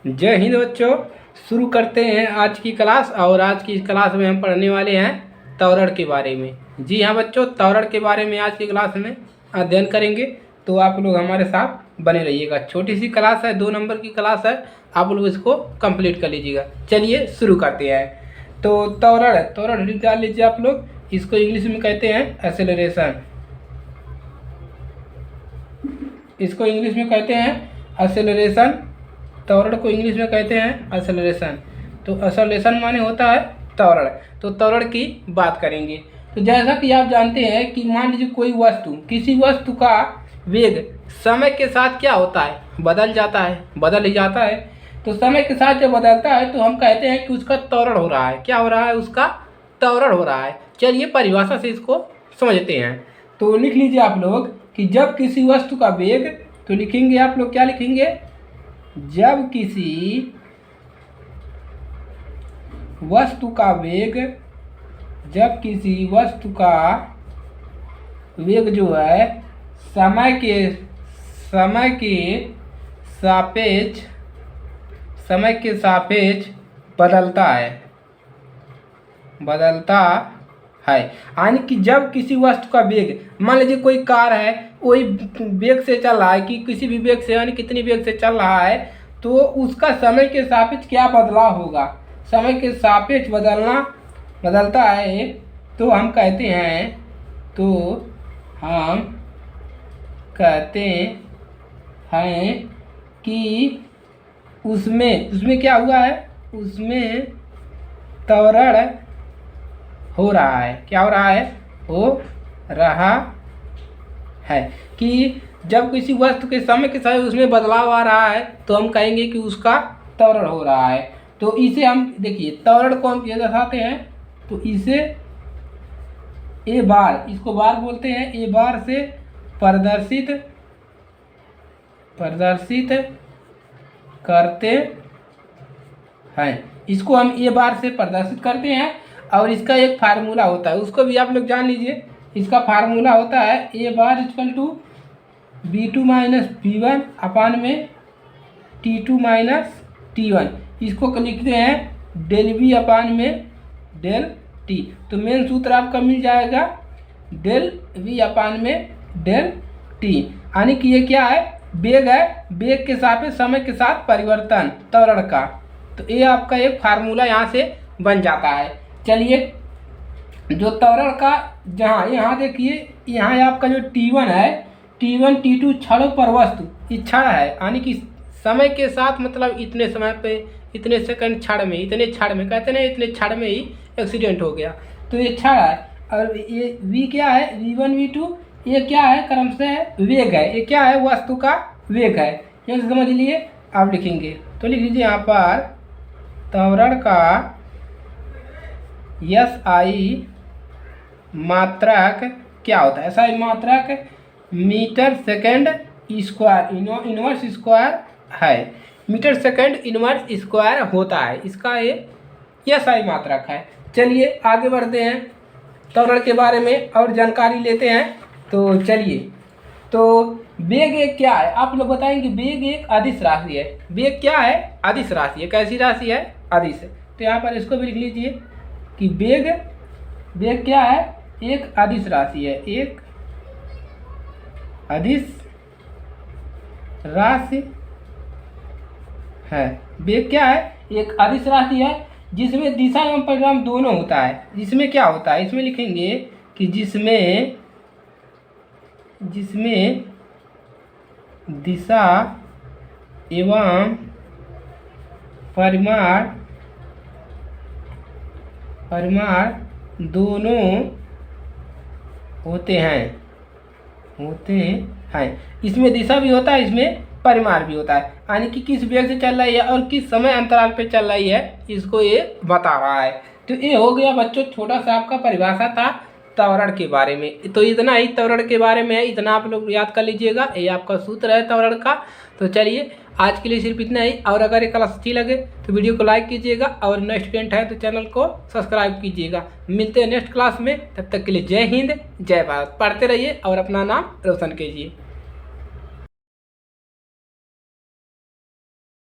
जय हिंद बच्चों। शुरू करते हैं आज की क्लास। और आज की क्लास में हम पढ़ने वाले हैं त्वरण के बारे में। जी हाँ बच्चों, त्वरण के बारे में आज की क्लास में अध्ययन करेंगे, तो आप लोग हमारे साथ बने रहिएगा। छोटी सी क्लास है, 2 नंबर की क्लास है, आप लोग इसको कंप्लीट कर लीजिएगा। चलिए शुरू करते हैं। तो त्वरण लिख डाल लीजिए आप लोग। इसको इंग्लिश में कहते हैं एक्सेलरेशन। इसको इंग्लिश में कहते हैं एक्सेलरेशन। त्वरण को इंग्लिश में कहते हैं एक्सेलरेशन। तो एक्सेलरेशन माने होता है त्वरण। तो त्वरण की बात करेंगे। तो जैसा कि आप जानते हैं कि मान लीजिए कोई वस्तु, किसी वस्तु का वेग समय के साथ क्या होता है, बदल जाता है, बदल ही जाता है। तो समय के साथ जब बदलता है तो हम कहते हैं कि उसका त्वरण हो रहा है। क्या हो रहा है? उसका त्वरण हो रहा है। चलिए परिभाषा से इसको समझते हैं। तो लिख लीजिए आप लोग कि जब किसी वस्तु का वेग, तो लिखेंगे आप लोग, क्या लिखेंगे? जब किसी वस्तु का वेग, जब किसी वस्तु का वेग जो है समय के सापेक्ष बदलता है। यानी कि जब किसी वस्तु का वेग, मान लीजिए कोई कार है, वही वेग से चल रहा है कि किसी भी वेग से, यानी कितनी वेग से चल रहा है, तो उसका समय के सापेक्ष क्या बदलाव होगा? समय के सापेक्ष बदलता है। तो हम कहते हैं कि उसमें क्या हुआ है? उसमें त्वरण हो रहा है। क्या हो रहा है? हो रहा है कि जब किसी वस्तु के समय के साथ उसमें बदलाव आ रहा है तो हम कहेंगे कि उसका त्वरण हो रहा है। तो इसे हम देखिए, त्वरण को हम ये दर्शाते हैं। तो इसे ए बार, इसको बार बोलते हैं। ए बार से प्रदर्शित करते हैं। इसको हम ए बार से प्रदर्शित करते हैं। और इसका एक फार्मूला होता है, उसको भी आप लोग जान लीजिए। इसका फार्मूला होता है A bar equal to B2 minus B1 upon में T2 माइनस T1। इसको लिखते हैं डेल V अपान में डेल T। तो मेन सूत्र आपका मिल जाएगा डेल V अपान में डेल T। यानी कि ये क्या है? वेग है, वेग के सापेक्ष समय के साथ परिवर्तन त्वरण का। तो ये आपका एक फार्मूला यहाँ से बन जाता है। चलिए, जो त्वरण का, यहाँ देखिए, यहाँ आपका जो T1 है, T1 T2 क्षणों पर वस्तु, ये क्षण है। यानी कि समय के साथ, मतलब इतने समय पे, इतने सेकंड क्षण में, इतने क्षण में, कहते हैं इतने क्षण में ही एक्सीडेंट हो गया, तो ये क्षण है। और ये V क्या है? V1 V2, ये क्या है? क्रमशः वेग है। ये क्या है? वस्तु का वेग है। ये समझ लिए। आप लिखेंगे तो लिख लीजिए यहाँ पर त्वरण का SI मात्रक क्या होता है? SI मात्रक metre second square inverse square है। मीटर सेकंड इनवर्स स्क्वायर होता है, इसका ये SI मात्रक है। चलिए आगे बढ़ते हैं, त्वरण के बारे में और जानकारी लेते हैं। तो चलिए, तो वेग एक क्या है? आप लोग बताएंगे। वेग एक अदिश राशि है। वेग क्या है? अदिश राशि है। कैसी राशि है? अदिश। तो यहाँ पर इसको भी लिख लीजिए कि वेग क्या है? एक अदिश राशि है। एक अदिश राशि है। वेग क्या है? एक अदिश राशि है जिसमें दिशा एवं परिमाण दोनों होता है। जिसमें क्या होता है? इसमें लिखेंगे कि जिसमें दिशा एवं परिमाण दोनों होते हैं। इसमें दिशा भी होता है, इसमें परिमाण भी होता है। यानी कि किस वेग से चल रही है और किस समय अंतराल पे चल रही है, इसको ये बता रहा है। तो ये हो गया बच्चों, छोटा सा आपका परिभाषा था त्वरण के बारे में। तो इतना ही त्वरण के बारे में है, इतना आप लोग याद कर लीजिएगा। ये आपका सूत्र है त्वरण का। तो चलिए आज के लिए सिर्फ इतना ही। और अगर ये क्लास अच्छी लगे तो वीडियो को लाइक कीजिएगा, और नेक्स्ट स्टूडेंट है तो चैनल को सब्सक्राइब कीजिएगा। मिलते हैं नेक्स्ट क्लास में, तब तक के लिए जय हिंद, जय भारत। पढ़ते रहिए और अपना नाम रोशन कीजिए।